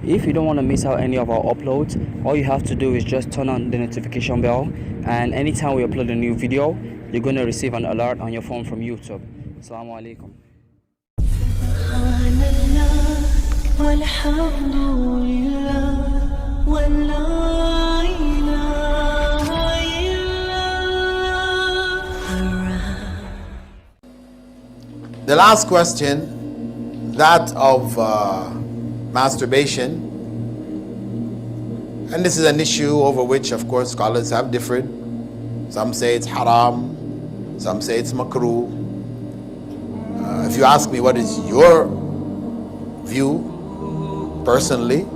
If you don't want to miss out any of our uploads, all you have to do is just turn on the notification bell, and anytime we upload a new video, you're going to receive an alert on your phone from YouTube. Assalamu alaikum. The last question, that of masturbation, and this is an issue over which, of course, scholars have differed. Some say it's haram, some say it's makruh. If you ask me what is your view personally,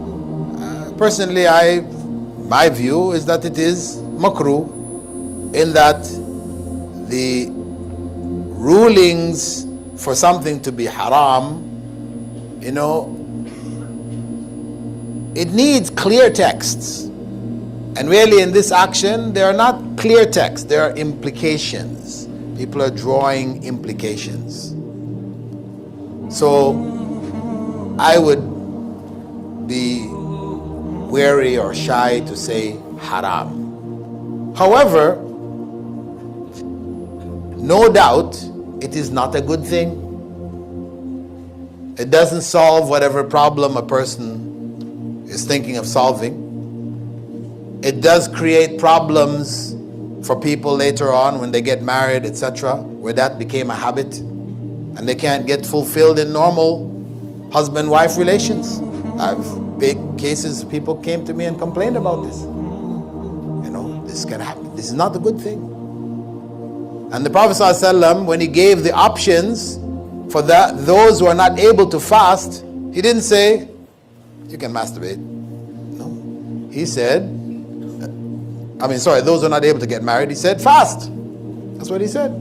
my view is that it is makruh, in that the rulings for something to be haram, it needs clear texts. And really in this action, there are not clear texts, there are implications. People are drawing implications. So I would be wary or shy to say haram. However, no doubt it is not a good thing. It doesn't solve whatever problem a person is thinking of solving. It does create problems for people later on when they get married, etc., where that became a habit and they can't get fulfilled in normal husband-wife relations. I've big cases, people came to me and complained about this. This can happen. This is not a good thing. And the Prophet ﷺ, when he gave the options for those who are not able to fast, he didn't say, you can masturbate. No. He said, those who are not able to get married, he said, fast. That's what he said.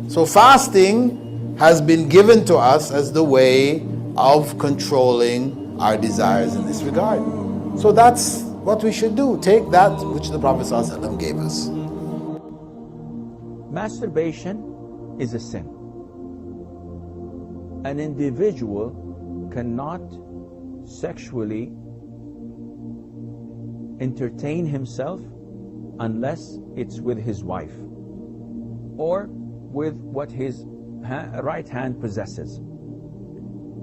So fasting has been given to us as the way of controlling our desires in this regard. So that's what we should do. Take that which the Prophet ﷺ gave us. Masturbation is a sin. An individual cannot sexually entertain himself unless it's with his wife or with what his right hand possesses,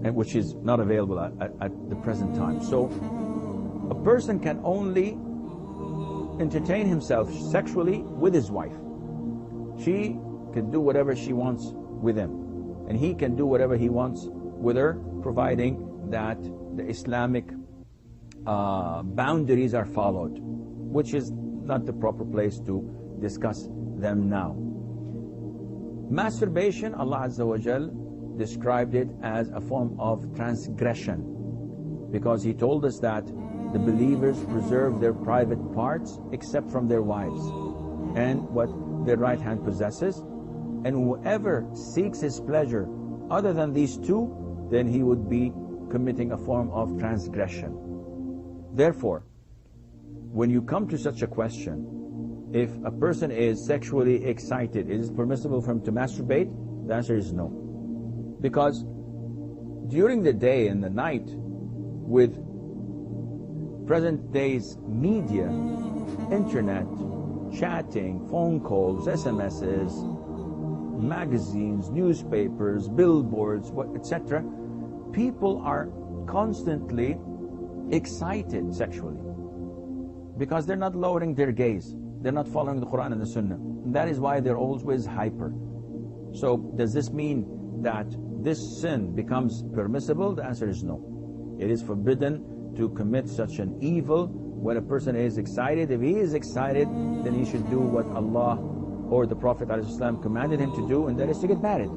and which is not available at the present time. So a person can only entertain himself sexually with his wife. She can do whatever she wants with him, and he can do whatever he wants with her, providing that the Islamic boundaries are followed, which is not the proper place to discuss them now. Masturbation, Allah Azza wa Jal described it as a form of transgression, because He told us that the believers preserve their private parts except from their wives and what their right hand possesses, and whoever seeks his pleasure other than these two, then he would be committing a form of transgression. Therefore, when you come to such a question, if a person is sexually excited, is it permissible for him to masturbate? The answer is no. Because during the day and the night, with present day's media, internet, chatting, phone calls, SMSs, magazines, newspapers, billboards, etc., people are constantly excited sexually because they're not lowering their gaze. They're not following the Quran and the Sunnah. And that is why they're always hyper. So does this mean that this sin becomes permissible? The answer is no. It is forbidden to commit such an evil when a person is excited. If he is excited, then he should do what Allah or the Prophet ﷺ commanded him to do, and that is to get married.